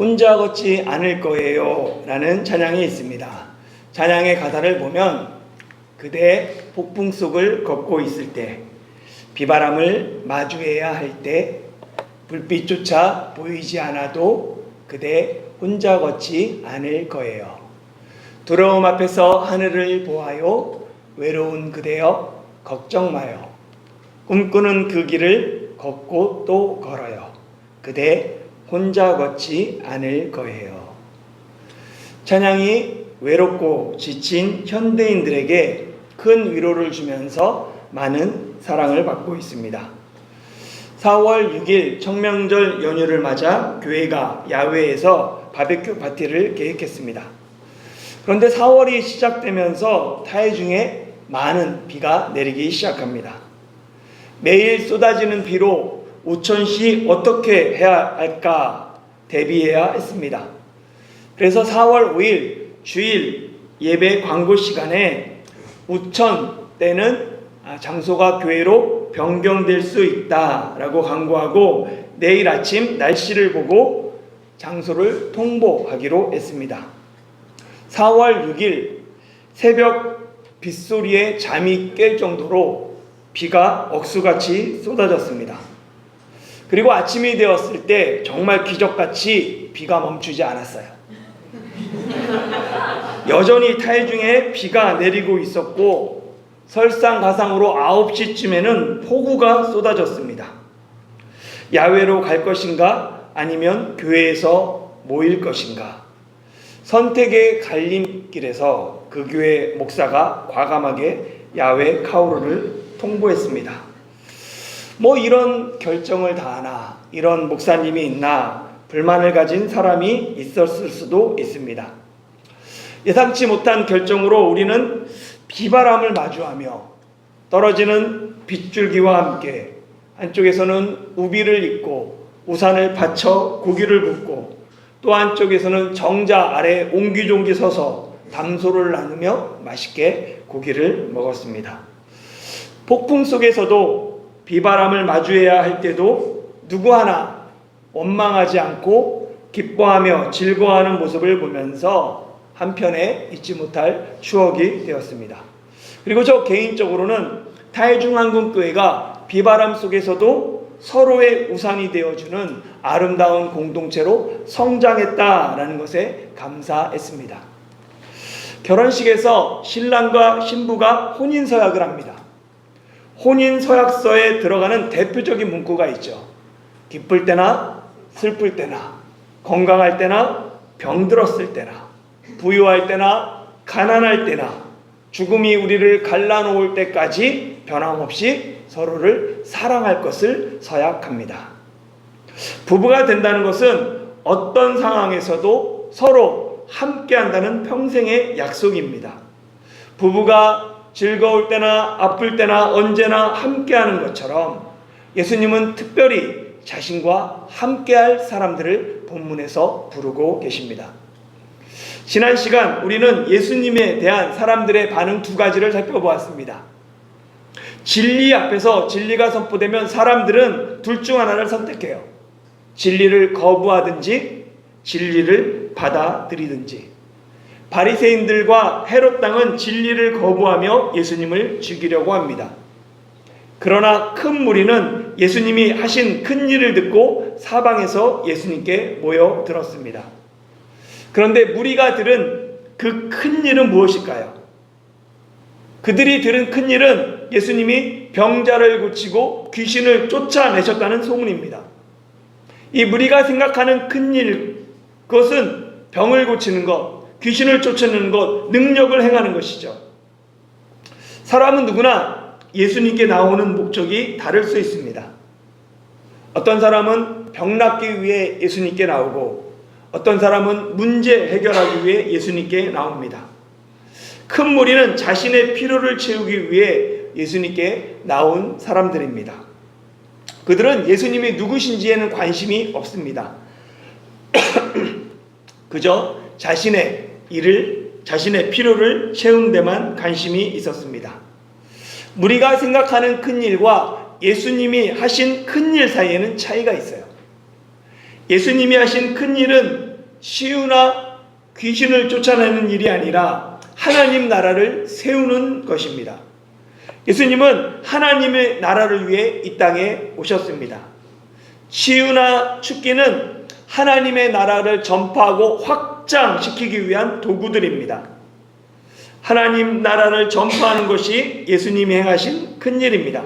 혼자 걷지 않을 거예요 라는 찬양이 있습니다. 찬양의 가사를 보면 그대 폭풍 속을 걷고 있을 때, 비바람을 마주해야 할 때, 불빛조차 보이지 않아도 그대 혼자 걷지 않을 거예요. 두려움 앞에서 하늘을 보아요. 외로운 그대여 걱정 마요. 꿈꾸는 그 길을 걷고 또 걸어요. 그대 혼자 걷지 않을 거예요. 찬양이 외롭고 지친 현대인들에게 큰 위로를 주면서 많은 사랑을 받고 있습니다. 4월 6일 청명절 연휴를 맞아 교회가 야외에서 바베큐 파티를 계획했습니다. 그런데 4월이 시작되면서 타이중에 많은 비가 내리기 시작합니다. 매일 쏟아지는 비로 우천시 어떻게 해야 할까 대비해야 했습니다. 그래서 4월 5일 주일 예배 광고 시간에 우천 때는 장소가 교회로 변경될 수 있다라고 광고하고 내일 아침 날씨를 보고 장소를 통보하기로 했습니다. 4월 6일 새벽 빗소리에 잠이 깰 정도로 비가 억수같이 쏟아졌습니다. 그리고 아침이 되었을 때 정말 기적같이 비가 멈추지 않았어요. 여전히 타이중에 비가 내리고 있었고 설상가상으로 9시쯤에는 폭우가 쏟아졌습니다. 야외로 갈 것인가 아니면 교회에서 모일 것인가, 선택의 갈림길에서 그 교회 목사가 과감하게 야외 카오르를 통보했습니다. 이런 결정을 다 하나, 이런 목사님이 있나 불만을 가진 사람이 있었을 수도 있습니다. 예상치 못한 결정으로 우리는 비바람을 마주하며 떨어지는 빗줄기와 함께 한쪽에서는 우비를 입고 우산을 받쳐 고기를 굽고 또 한쪽에서는 정자 아래 옹기종기 서서 담소를 나누며 맛있게 고기를 먹었습니다. 폭풍 속에서도 비바람을 마주해야 할 때도 누구 하나 원망하지 않고 기뻐하며 즐거워하는 모습을 보면서 한편에 잊지 못할 추억이 되었습니다. 그리고 저 개인적으로는 타이중한국교회가 비바람 속에서도 서로의 우산이 되어주는 아름다운 공동체로 성장했다라는 것에 감사했습니다. 결혼식에서 신랑과 신부가 혼인서약을 합니다. 혼인서약서에 들어가는 대표적인 문구가 있죠. 기쁠 때나 슬플 때나, 건강할 때나 병들었을 때나, 부유할 때나 가난할 때나, 죽음이 우리를 갈라놓을 때까지 변함없이 서로를 사랑할 것을 서약합니다. 부부가 된다는 것은 어떤 상황에서도 서로 함께한다는 평생의 약속입니다. 부부가 즐거울 때나 아플 때나 언제나 함께하는 것처럼 예수님은 특별히 자신과 함께할 사람들을 본문에서 부르고 계십니다. 지난 시간 우리는 예수님에 대한 사람들의 반응 두 가지를 살펴보았습니다. 진리 앞에서 진리가 선포되면 사람들은 둘 중 하나를 선택해요. 진리를 거부하든지 진리를 받아들이든지. 바리새인들과 헤롯 당은 진리를 거부하며 예수님을 죽이려고 합니다. 그러나 큰 무리는 예수님이 하신 큰 일을 듣고 사방에서 예수님께 모여들었습니다. 그런데 무리가 들은 그 큰 일은 무엇일까요? 그들이 들은 큰 일은 예수님이 병자를 고치고 귀신을 쫓아내셨다는 소문입니다. 이 무리가 생각하는 큰 일, 그것은 병을 고치는 것, 귀신을 쫓아내는 것, 능력을 행하는 것이죠. 사람은 누구나 예수님께 나오는 목적이 다를 수 있습니다. 어떤 사람은 병 낫기 위해 예수님께 나오고 어떤 사람은 문제 해결하기 위해 예수님께 나옵니다. 큰 무리는 자신의 필요를 채우기 위해 예수님께 나온 사람들입니다. 그들은 예수님이 누구신지에는 관심이 없습니다. 그저 자신의 일을, 자신의 필요를 채우는 데만 관심이 있었습니다. 우리가 생각하는 큰일과 예수님이 하신 큰일 사이에는 차이가 있어요. 예수님이 하신 큰일은 치유나 귀신을 쫓아내는 일이 아니라 하나님 나라를 세우는 것입니다. 예수님은 하나님의 나라를 위해 이 땅에 오셨습니다. 치유나 축기는 하나님의 나라를 전파하고 확장시키기 위한 도구들입니다. 하나님 나라를 전파하는 것이 예수님이 행하신 큰일입니다.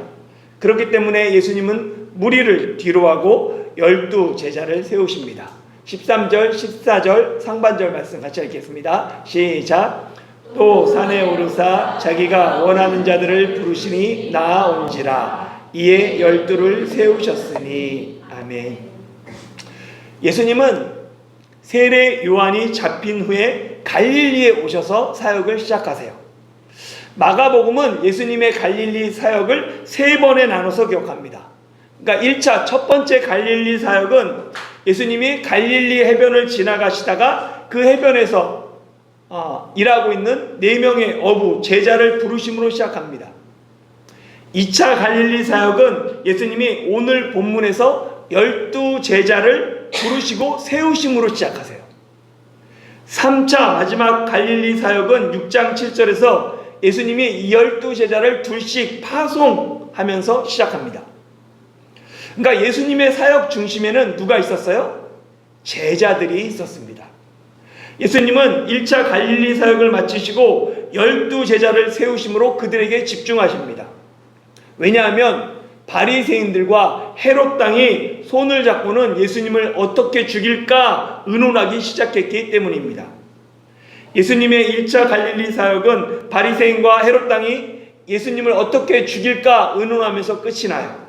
그렇기 때문에 예수님은 무리를 뒤로하고 12 제자를 세우십니다. 13절, 14절 상반절 말씀 같이 읽겠습니다. 시작. 또 산에 오르사 자기가 원하는 자들을 부르시니 나아온지라. 이에 12를 세우셨으니. 아멘. 예수님은 세례 요한이 잡힌 후에 갈릴리에 오셔서 사역을 시작하세요. 마가복음은 예수님의 갈릴리 사역을 3번에 나눠서 기록합니다. 그러니까 1차 첫 번째 갈릴리 사역은 예수님이 갈릴리 해변을 지나가시다가 그 해변에서 일하고 있는 4명의 어부 제자를 부르심으로 시작합니다. 2차 갈릴리 사역은 예수님이 오늘 본문에서 12 제자를 부르시고 세우심으로 시작하세요. 3차 마지막 갈릴리 사역은 6장 7절에서 예수님이 이 12 제자를 둘씩 파송하면서 시작합니다. 그러니까 예수님의 사역 중심에는 누가 있었어요? 제자들이 있었습니다. 예수님은 1차 갈릴리 사역을 마치시고 12 제자를 세우심으로 그들에게 집중하십니다. 왜냐하면 바리새인들과 헤롯 당이 손을 잡고는 예수님을 어떻게 죽일까 의논하기 시작했기 때문입니다. 예수님의 1차 갈릴리 사역은 바리새인과 헤롯 당이 예수님을 어떻게 죽일까 의논하면서 끝이 나요.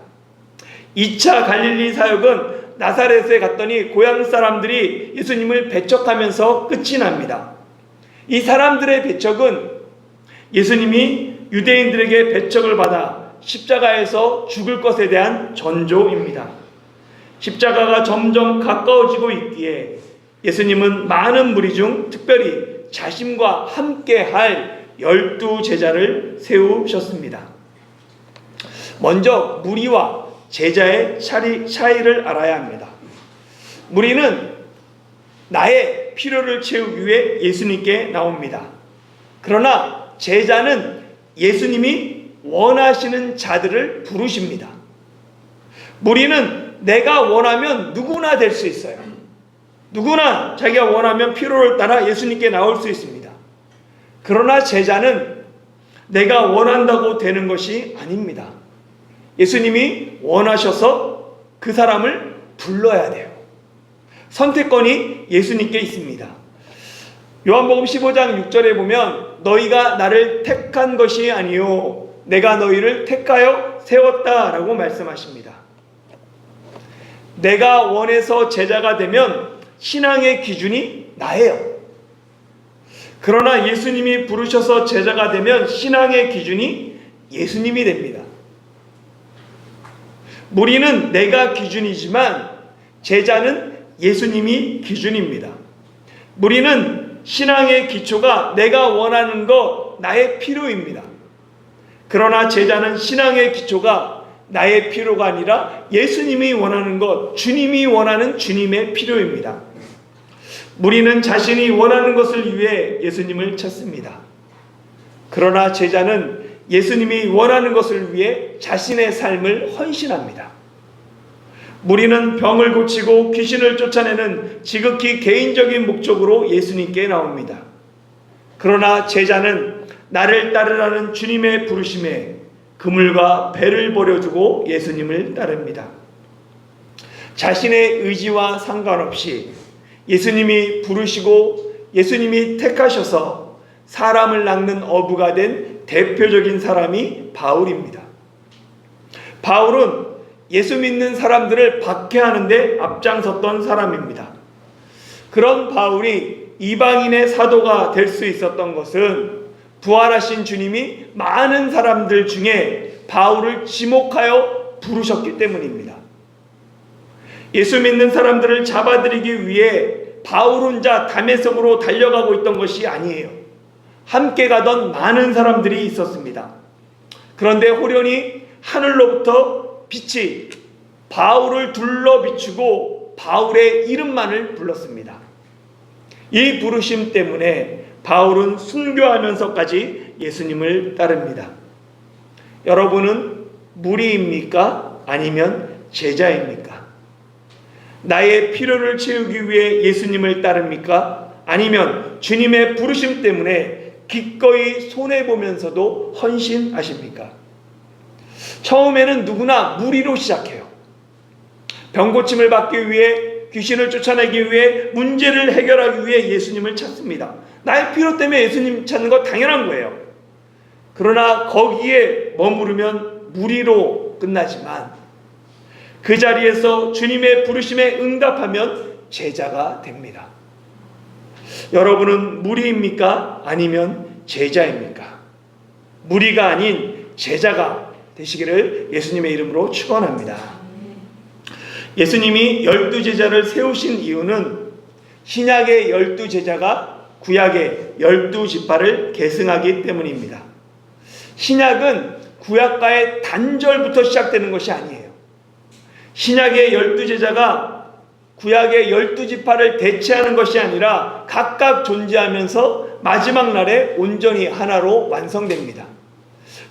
2차 갈릴리 사역은 나사렛에 갔더니 고향 사람들이 예수님을 배척하면서 끝이 납니다. 이 사람들의 배척은 예수님이 유대인들에게 배척을 받아 십자가에서 죽을 것에 대한 전조입니다. 십자가가 점점 가까워지고 있기에 예수님은 많은 무리 중 특별히 자신과 함께 할 12 제자를 세우셨습니다. 먼저 무리와 제자의 차이를 알아야 합니다. 무리는 나의 필요를 채우기 위해 예수님께 나옵니다. 그러나 제자는 예수님이 원하시는 자들을 부르십니다. 무리는 내가 원하면 누구나 될 수 있어요. 누구나 자기가 원하면 필요를 따라 예수님께 나올 수 있습니다. 그러나 제자는 내가 원한다고 되는 것이 아닙니다. 예수님이 원하셔서 그 사람을 불러야 돼요. 선택권이 예수님께 있습니다. 요한복음 15장 6절에 보면 너희가 나를 택한 것이 아니요 내가 너희를 택하여 세웠다라고 말씀하십니다. 내가 원해서 제자가 되면 신앙의 기준이 나예요. 그러나 예수님이 부르셔서 제자가 되면 신앙의 기준이 예수님이 됩니다. 무리는 내가 기준이지만 제자는 예수님이 기준입니다. 무리는 신앙의 기초가 내가 원하는 것, 나의 필요입니다. 그러나 제자는 신앙의 기초가 나의 필요가 아니라 예수님이 원하는 것, 주님이 원하는 주님의 필요입니다. 무리는 자신이 원하는 것을 위해 예수님을 찾습니다. 그러나 제자는 예수님이 원하는 것을 위해 자신의 삶을 헌신합니다. 무리는 병을 고치고 귀신을 쫓아내는 지극히 개인적인 목적으로 예수님께 나옵니다. 그러나 제자는 나를 따르라는 주님의 부르심에 그물과 배를 버려두고 예수님을 따릅니다. 자신의 의지와 상관없이 예수님이 부르시고 예수님이 택하셔서 사람을 낚는 어부가 된 대표적인 사람이 바울입니다. 바울은 예수 믿는 사람들을 박해하는 데 앞장섰던 사람입니다. 그런 바울이 이방인의 사도가 될 수 있었던 것은 부활하신 주님이 많은 사람들 중에 바울을 지목하여 부르셨기 때문입니다. 예수 믿는 사람들을 잡아들이기 위해 바울 혼자 다메섹으로 달려가고 있던 것이 아니에요. 함께 가던 많은 사람들이 있었습니다. 그런데 호련히 하늘로부터 빛이 바울을 둘러 비추고 바울의 이름만을 불렀습니다. 이 부르심 때문에 바울은 순교하면서까지 예수님을 따릅니다. 여러분은 무리입니까? 아니면 제자입니까? 나의 필요를 채우기 위해 예수님을 따릅니까? 아니면 주님의 부르심 때문에 기꺼이 손해보면서도 헌신하십니까? 처음에는 누구나 무리로 시작해요. 병고침을 받기 위해, 귀신을 쫓아내기 위해, 문제를 해결하기 위해 예수님을 찾습니다. 나의 필요 때문에 예수님 찾는 거 당연한 거예요. 그러나 거기에 머무르면 무리로 끝나지만 그 자리에서 주님의 부르심에 응답하면 제자가 됩니다. 여러분은 무리입니까? 아니면 제자입니까? 무리가 아닌 제자가 되시기를 예수님의 이름으로 축원합니다. 예수님이 12제자를 세우신 이유는 신약의 12제자가 구약의 12지파를 계승하기 때문입니다. 신약은 구약과의 단절부터 시작되는 것이 아니에요. 신약의 12제자가 구약의 12지파를 대체하는 것이 아니라 각각 존재하면서 마지막 날에 온전히 하나로 완성됩니다.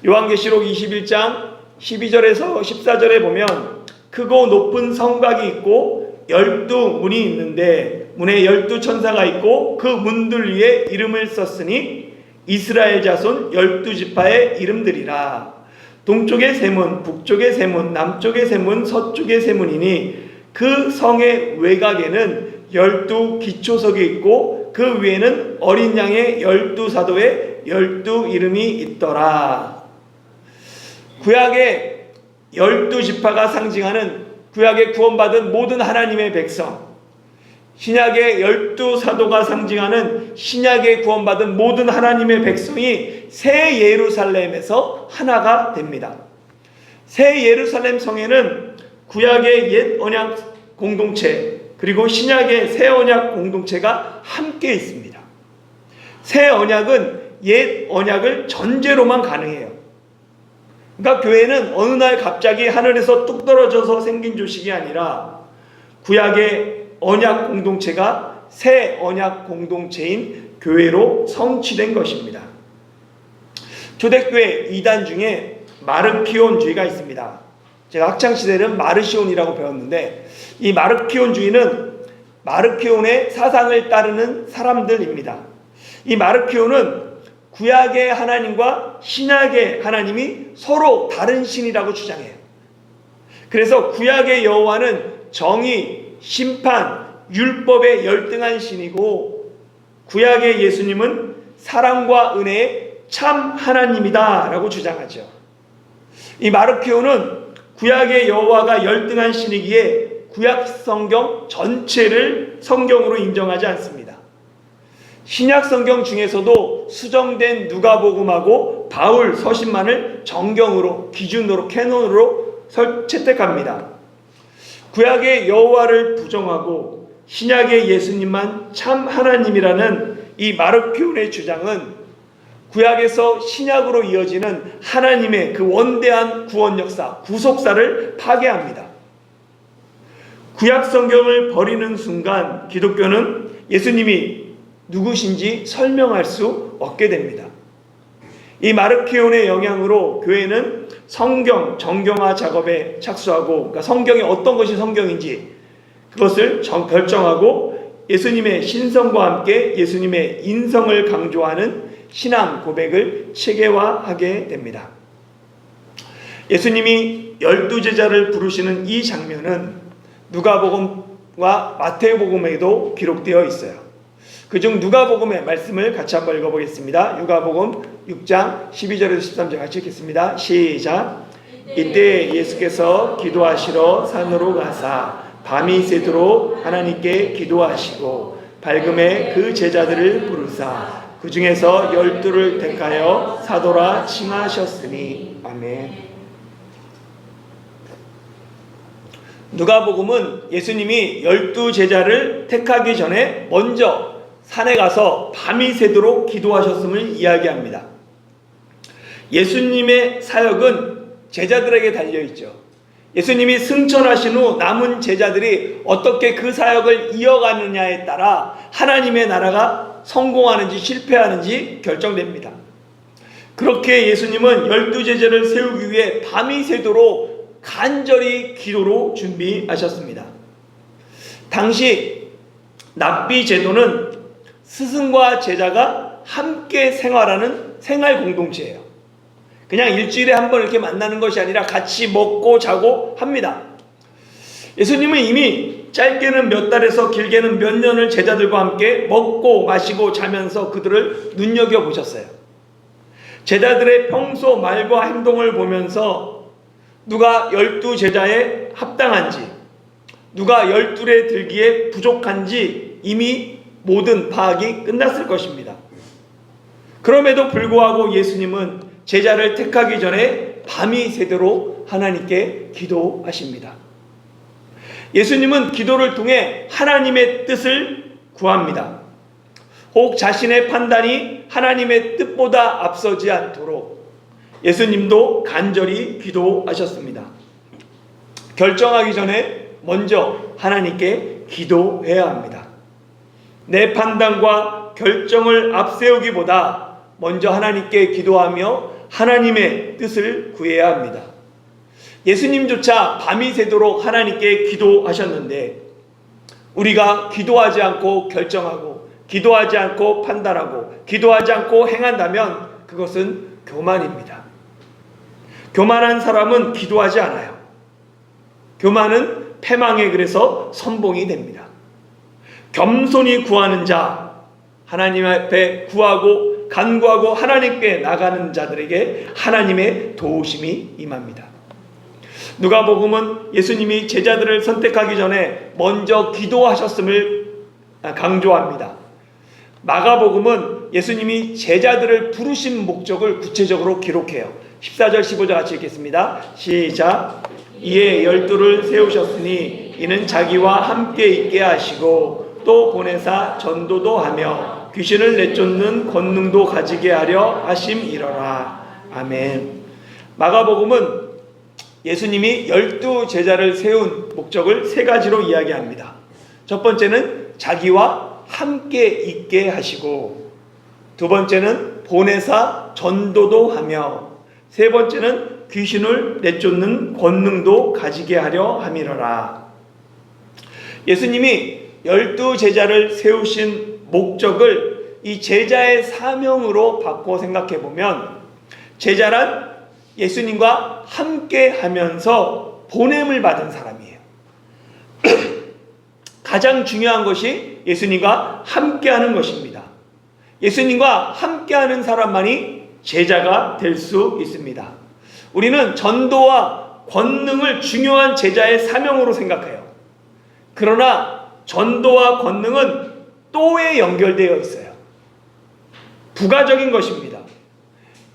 요한계시록 21장 12절에서 14절에 보면 크고 높은 성곽이 있고 12문이 있는데 문에 12천사가 있고 그 문들 위에 이름을 썼으니 이스라엘 자손 12지파의 이름들이라. 동쪽의 세 문, 북쪽의 세 문, 남쪽의 세 문, 서쪽의 세 문이니 그 성의 외곽에는 12 기초석이 있고 그 위에는 어린 양의 12사도의 12 이름이 있더라. 구약의 12지파가 상징하는 구약에 구원받은 모든 하나님의 백성, 신약의 12사도가 상징하는 신약에 구원받은 모든 하나님의 백성이 새 예루살렘에서 하나가 됩니다. 새 예루살렘 성에는 구약의 옛 언약 공동체 그리고 신약의 새 언약 공동체가 함께 있습니다. 새 언약은 옛 언약을 전제로만 가능해요. 그러니까 교회는 어느 날 갑자기 하늘에서 뚝 떨어져서 생긴 조직이 아니라 구약의 언약 공동체가 새 언약 공동체인 교회로 성취된 것입니다. 초대교회 이단 중에 마르키온주의가 있습니다. 제가 학창시절에는 마르시온이라고 배웠는데 이 마르키온주의는 마르키온의 사상을 따르는 사람들입니다. 이 마르키온은 구약의 하나님과 신약의 하나님이 서로 다른 신이라고 주장해요. 그래서 구약의 여호와는 정의, 심판, 율법의 열등한 신이고 구약의 예수님은 사랑과 은혜의 참 하나님이다 라고 주장하죠. 이 마르키오는 구약의 여호와가 열등한 신이기에 구약 성경 전체를 성경으로 인정하지 않습니다. 신약 성경 중에서도 수정된 누가복음하고 바울 서신만을 정경으로, 기준으로, 캐논으로 채택합니다. 구약의 여호와를 부정하고 신약의 예수님만 참 하나님이라는 이 마르키온의 주장은 구약에서 신약으로 이어지는 하나님의 그 원대한 구원 역사, 구속사를 파괴합니다. 구약 성경을 버리는 순간 기독교는 예수님이 누구신지 설명할 수 없게 됩니다. 이 마르키온의 영향으로 교회는 성경 정경화 작업에 착수하고, 그러니까 성경에 어떤 것이 성경인지 그것을 결정하고 예수님의 신성과 함께 예수님의 인성을 강조하는 신앙 고백을 체계화하게 됩니다. 예수님이 12제자를 부르시는 이 장면은 누가복음과 마태복음에도 기록되어 있어요. 그중 누가복음의 말씀을 같이 한번 읽어보겠습니다. 누가복음 6장 12절에서 13절 같이 읽겠습니다. 시작. 이때 예수께서 기도하시러 산으로 가사 밤이 새도록 하나님께 기도하시고 밝음에 그 제자들을 부르사 그 중에서 12를 택하여 사도라 칭하셨으니. 아멘. 누가복음은 예수님이 12제자를 택하기 전에 먼저 산에 가서 밤이 새도록 기도하셨음을 이야기합니다. 예수님의 사역은 제자들에게 달려있죠. 예수님이 승천하신 후 남은 제자들이 어떻게 그 사역을 이어가느냐에 따라 하나님의 나라가 성공하는지 실패하는지 결정됩니다. 그렇게 예수님은 12제자를 세우기 위해 밤이 새도록 간절히 기도로 준비하셨습니다. 당시 납비 제도는 스승과 제자가 함께 생활하는 생활 공동체예요. 그냥 일주일에 한 번 이렇게 만나는 것이 아니라 같이 먹고 자고 합니다. 예수님은 이미 짧게는 몇 달에서 길게는 몇 년을 제자들과 함께 먹고 마시고 자면서 그들을 눈여겨보셨어요. 제자들의 평소 말과 행동을 보면서 누가 12제자에 합당한지, 누가 12에 들기에 부족한지 이미 모든 파악이 끝났을 것입니다. 그럼에도 불구하고 예수님은 제자를 택하기 전에 밤이 새도록 하나님께 기도하십니다. 예수님은 기도를 통해 하나님의 뜻을 구합니다. 혹 자신의 판단이 하나님의 뜻보다 앞서지 않도록 예수님도 간절히 기도하셨습니다. 결정하기 전에 먼저 하나님께 기도해야 합니다. 내 판단과 결정을 앞세우기보다 먼저 하나님께 기도하며 하나님의 뜻을 구해야 합니다. 예수님조차 밤이 새도록 하나님께 기도하셨는데 우리가 기도하지 않고 결정하고 기도하지 않고 판단하고 기도하지 않고 행한다면 그것은 교만입니다. 교만한 사람은 기도하지 않아요. 교만은 패망의 글에서 선봉이 됩니다. 겸손히 구하는 자, 하나님 앞에 구하고 간구하고 하나님께 나가는 자들에게 하나님의 도우심이 임합니다. 누가복음은 예수님이 제자들을 선택하기 전에 먼저 기도하셨음을 강조합니다. 마가복음은 예수님이 제자들을 부르신 목적을 구체적으로 기록해요. 14절 15절 같이 읽겠습니다. 시작. 이에 12를 세우셨으니 이는 자기와 함께 있게 하시고 또 보내사 전도도 하며 귀신을 내쫓는 권능도 가지게 하려 하심이러라. 아멘. 마가복음은 예수님이 12제자를 세운 목적을 세 가지로 이야기합니다. 첫 번째는 자기와 함께 있게 하시고, 두 번째는 보내사 전도도 하며, 세 번째는 귀신을 내쫓는 권능도 가지게 하려 함이러라. 예수님이 12제자를 세우신 목적을 이 제자의 사명으로 바꿔 생각해 보면, 제자란 예수님과 함께 하면서 보냄을 받은 사람이에요. 가장 중요한 것이 예수님과 함께 하는 것입니다. 예수님과 함께 하는 사람만이 제자가 될 수 있습니다. 우리는 전도와 권능을 중요한 제자의 사명으로 생각해요. 그러나 전도와 권능은 또에 연결되어 있어요. 부가적인 것입니다.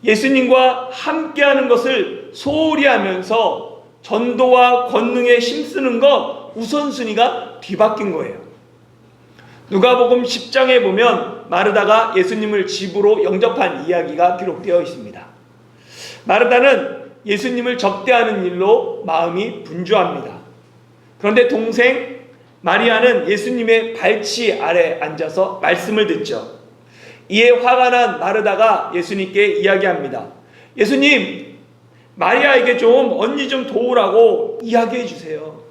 예수님과 함께하는 것을 소홀히 하면서 전도와 권능에 힘쓰는 것 우선순위가 뒤바뀐 거예요. 누가복음 10장에 보면 마르다가 예수님을 집으로 영접한 이야기가 기록되어 있습니다. 마르다는 예수님을 접대하는 일로 마음이 분주합니다. 그런데 동생 마리아는 예수님의 발치 아래 앉아서 말씀을 듣죠. 이에 화가 난 마르다가 예수님께 이야기합니다. 예수님, 마리아에게 좀 언니 좀 도우라고 이야기해 주세요.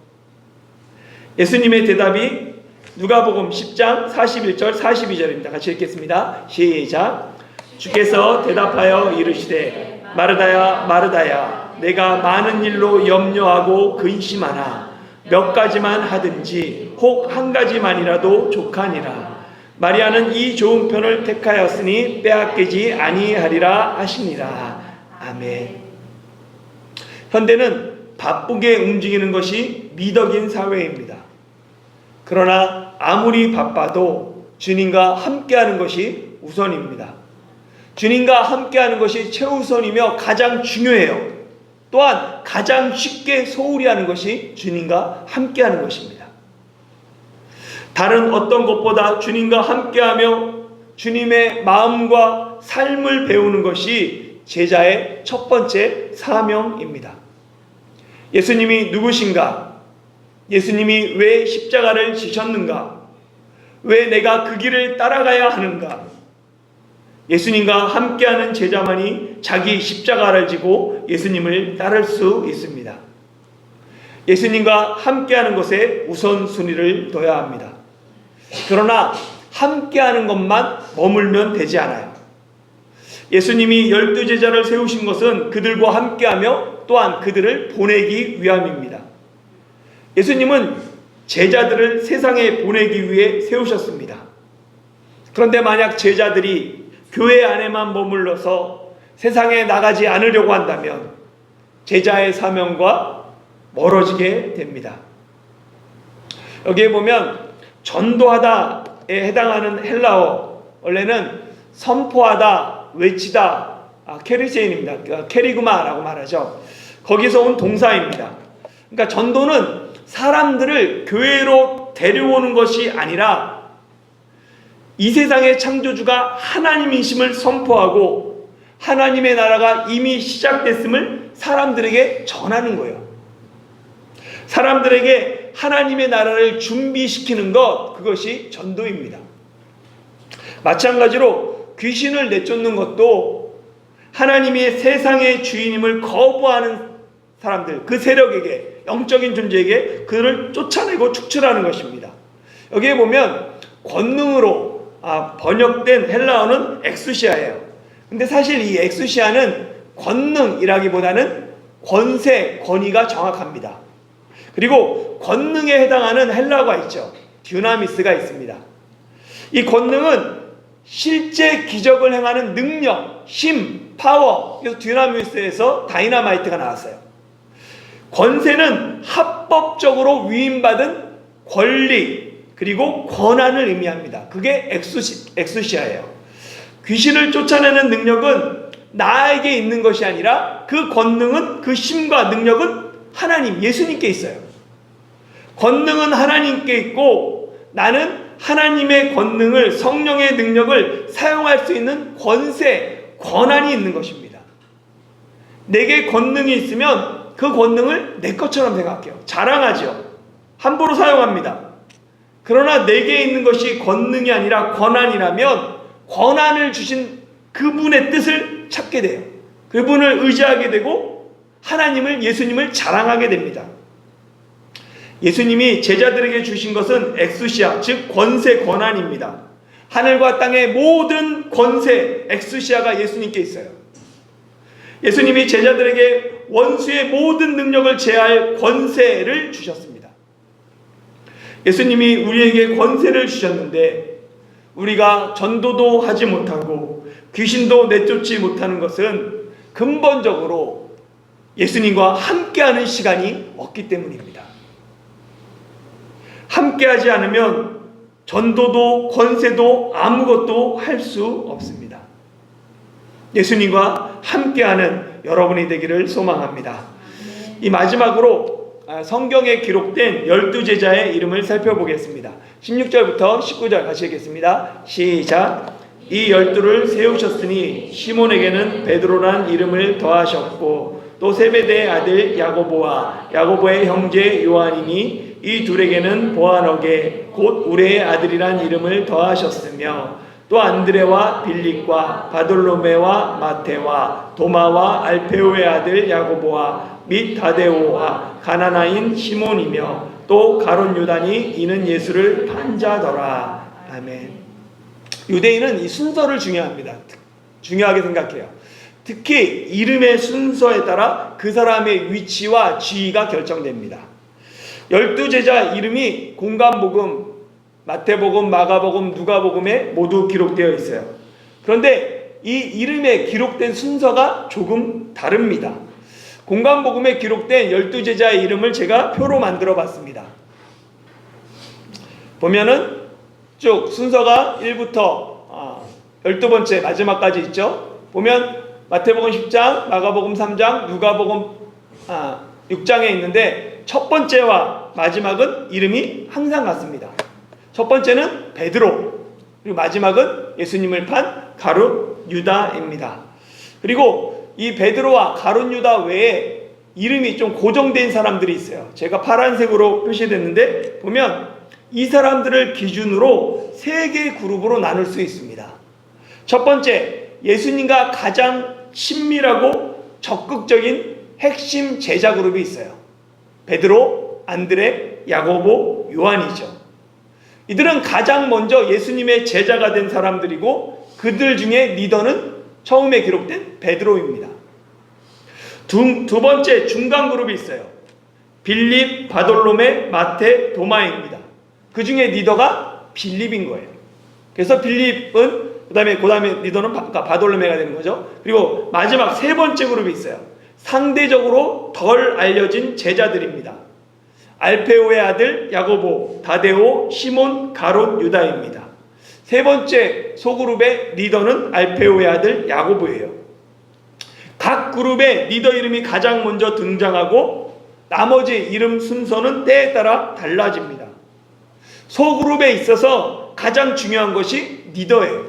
예수님의 대답이 누가복음 10장 41절 42절입니다. 같이 읽겠습니다. 시작. 주께서 대답하여 이르시되 마르다야 마르다야 내가 많은 일로 염려하고 근심하나 몇 가지만 하든지 혹 한 가지만이라도 족하니라. 마리아는 이 좋은 편을 택하였으니 빼앗기지 아니하리라 하시니라. 아멘. 현대는 바쁘게 움직이는 것이 미덕인 사회입니다. 그러나 아무리 바빠도 주님과 함께하는 것이 우선입니다. 주님과 함께하는 것이 최우선이며 가장 중요해요. 또한 가장 쉽게 소홀히 하는 것이 주님과 함께하는 것입니다. 다른 어떤 것보다 주님과 함께하며 주님의 마음과 삶을 배우는 것이 제자의 첫 번째 사명입니다. 예수님이 누구신가? 예수님이 왜 십자가를 지셨는가? 왜 내가 그 길을 따라가야 하는가? 예수님과 함께하는 제자만이 자기 십자가를 지고 예수님을 따를 수 있습니다. 예수님과 함께하는 것에 우선순위를 둬야 합니다. 그러나 함께하는 것만 머물면 되지 않아요. 예수님이 12제자를 세우신 것은 그들과 함께하며 또한 그들을 보내기 위함입니다. 예수님은 제자들을 세상에 보내기 위해 세우셨습니다. 그런데 만약 제자들이 교회 안에만 머물러서 세상에 나가지 않으려고 한다면 제자의 사명과 멀어지게 됩니다. 여기에 보면 전도하다에 해당하는 헬라어, 원래는 선포하다, 외치다, 케리세인입니다. 케리그마라고 말하죠. 거기서 온 동사입니다. 그러니까 전도는 사람들을 교회로 데려오는 것이 아니라 이 세상의 창조주가 하나님이심을 선포하고 하나님의 나라가 이미 시작됐음을 사람들에게 전하는 거예요. 사람들에게 하나님의 나라를 준비시키는 것, 그것이 전도입니다. 마찬가지로 귀신을 내쫓는 것도 하나님이 세상의 주인임을 거부하는 사람들, 그 세력에게, 영적인 존재에게 그를 쫓아내고 축출하는 것입니다. 여기에 보면 권능으로 번역된 헬라어는 엑수시아예요. 근데 사실 이 엑수시아는 권능이라기보다는 권세, 권위가 정확합니다. 그리고 권능에 해당하는 헬라어가 있죠. 듀나미스가 있습니다. 이 권능은 실제 기적을 행하는 능력, 힘, 파워. 그래서 듀나미스에서 다이나마이트가 나왔어요. 권세는 합법적으로 위임받은 권리 그리고 권한을 의미합니다. 그게 엑수시아예요. 귀신을 쫓아내는 능력은 나에게 있는 것이 아니라 그 권능은, 그 힘과 능력은 하나님, 예수님께 있어요. 권능은 하나님께 있고 나는 하나님의 권능을, 성령의 능력을 사용할 수 있는 권세, 권한이 있는 것입니다. 내게 권능이 있으면 그 권능을 내 것처럼 생각해요. 자랑하죠. 함부로 사용합니다. 그러나 내게 있는 것이 권능이 아니라 권한이라면 권한을 주신 그분의 뜻을 찾게 돼요. 그분을 의지하게 되고 하나님을, 예수님을 자랑하게 됩니다. 예수님이 제자들에게 주신 것은 엑수시아, 즉 권세, 권한입니다. 하늘과 땅의 모든 권세, 엑수시아가 예수님께 있어요. 예수님이 제자들에게 원수의 모든 능력을 제할 권세를 주셨습니다. 예수님이 우리에게 권세를 주셨는데 우리가 전도도 하지 못하고 귀신도 내쫓지 못하는 것은 근본적으로 예수님과 함께하는 시간이 없기 때문입니다. 함께하지 않으면 전도도 권세도 아무것도 할 수 없습니다. 예수님과 함께하는 여러분이 되기를 소망합니다. 이 마지막으로 성경에 기록된 12제자의 이름을 살펴보겠습니다. 16절부터 19절 같이 읽겠습니다. 시작. 이 12를 세우셨으니 시몬에게는 베드로란 이름을 더하셨고 또 세베대의 아들 야고보와 야고보의 형제 요한이니 이 둘에게는 보아너게 곧 우레의 아들이란 이름을 더하셨으며 또 안드레와 빌립과 바돌로메와 마테와 도마와 알페오의 아들 야고보와 및 다데오와 가나나인 시몬이며 또 가룟 유다니 이는 예수를 판자더라. 아멘. 유대인은 이 순서를 중요하게 생각해요. 특히 이름의 순서에 따라 그 사람의 위치와 지위가 결정됩니다. 12제자 이름이 공관복음, 마태복음, 마가복음, 누가복음에 모두 기록되어 있어요. 그런데 이 이름에 기록된 순서가 조금 다릅니다. 공관복음에 기록된 12제자의 이름을 제가 표로 만들어 봤습니다. 보면은 쭉 순서가 1부터 12번째 마지막까지 있죠. 보면 마태복음 10장, 마가복음 3장, 누가복음 6장에 있는데 첫 번째와 마지막은 이름이 항상 같습니다. 첫 번째는 베드로, 그리고 마지막은 예수님을 판 가룟 유다입니다. 그리고 이 베드로와 가룟 유다 외에 이름이 좀 고정된 사람들이 있어요. 제가 파란색으로 표시됐는데 보면 이 사람들을 기준으로 3개의 그룹으로 나눌 수 있습니다. 첫 번째, 예수님과 가장 친밀하고 적극적인 핵심 제자 그룹이 있어요. 베드로, 안드레, 야고보, 요한이죠. 이들은 가장 먼저 예수님의 제자가 된 사람들이고 그들 중에 리더는 처음에 기록된 베드로입니다. 두 번째 중간 그룹이 있어요. 빌립, 바돌로메, 마테, 도마입니다. 그 중에 리더가 빌립인 거예요. 그래서 빌립은 그 다음에 리더는 바돌로메가 되는 거죠. 그리고 마지막 3번째 그룹이 있어요. 상대적으로 덜 알려진 제자들입니다. 알페오의 아들 야고보, 다데오, 시몬, 가롯, 유다입니다. 3번째 소그룹의 리더는 알페오의 아들 야고보예요. 각 그룹의 리더 이름이 가장 먼저 등장하고 나머지 이름 순서는 때에 따라 달라집니다. 소그룹에 있어서 가장 중요한 것이 리더예요.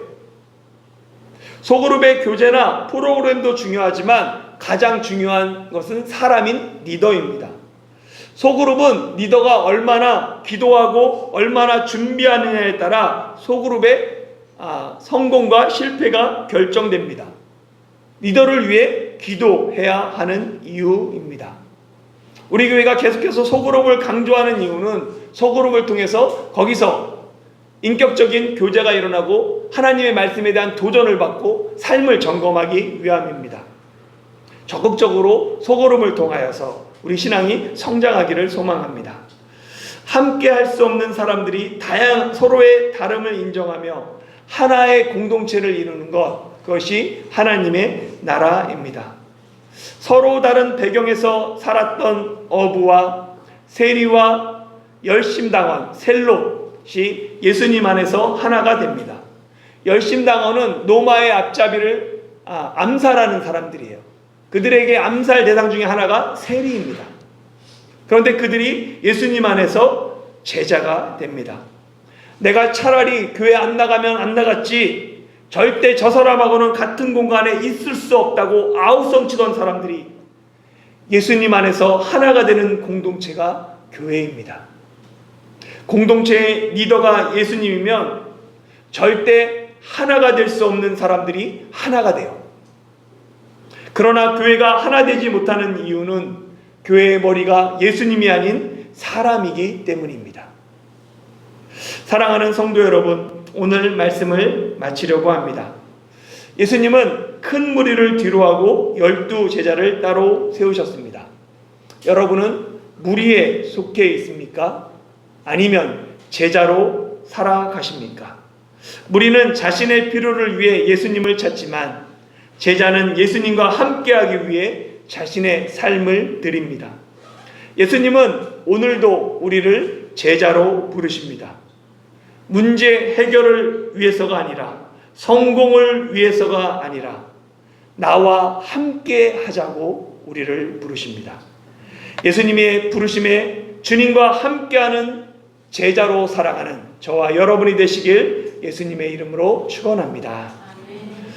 소그룹의 교제나 프로그램도 중요하지만 가장 중요한 것은 사람인 리더입니다. 소그룹은 리더가 얼마나 기도하고 얼마나 준비하느냐에 따라 소그룹의 성공과 실패가 결정됩니다. 리더를 위해 기도해야 하는 이유입니다. 우리 교회가 계속해서 소그룹을 강조하는 이유는 소그룹을 통해서 거기서 인격적인 교제가 일어나고 하나님의 말씀에 대한 도전을 받고 삶을 점검하기 위함입니다. 적극적으로 소그룹을 통하여서 우리 신앙이 성장하기를 소망합니다. 함께 할 수 없는 사람들이 서로의 다름을 인정하며 하나의 공동체를 이루는 그것이 하나님의 나라입니다. 서로 다른 배경에서 살았던 어부와 세리와 열심당원 셀롯이 예수님 안에서 하나가 됩니다. 열심당원은 로마의 앞잡이를 암살하는 사람들이에요. 그들에게 암살 대상 중에 하나가 세리입니다. 그런데 그들이 예수님 안에서 제자가 됩니다. 내가 차라리 교회 안 나가면 안 나갔지, 절대 저 사람하고는 같은 공간에 있을 수 없다고 아우성 치던 사람들이 예수님 안에서 하나가 되는 공동체가 교회입니다. 공동체의 리더가 예수님이면 절대 하나가 될 수 없는 사람들이 하나가 돼요. 그러나 교회가 하나 되지 못하는 이유는 교회의 머리가 예수님이 아닌 사람이기 때문입니다. 사랑하는 성도 여러분, 오늘 말씀을 마치려고 합니다. 예수님은 큰 무리를 뒤로하고 12제자를 따로 세우셨습니다. 여러분은 무리에 속해 있습니까? 아니면 제자로 살아가십니까? 무리는 자신의 필요를 위해 예수님을 찾지만 제자는 예수님과 함께하기 위해 자신의 삶을 드립니다. 예수님은 오늘도 우리를 제자로 부르십니다. 문제 해결을 위해서가 아니라, 성공을 위해서가 아니라 나와 함께 하자고 우리를 부르십니다. 예수님의 부르심에 주님과 함께하는 제자로 살아가는 저와 여러분이 되시길 예수님의 이름으로 축원합니다.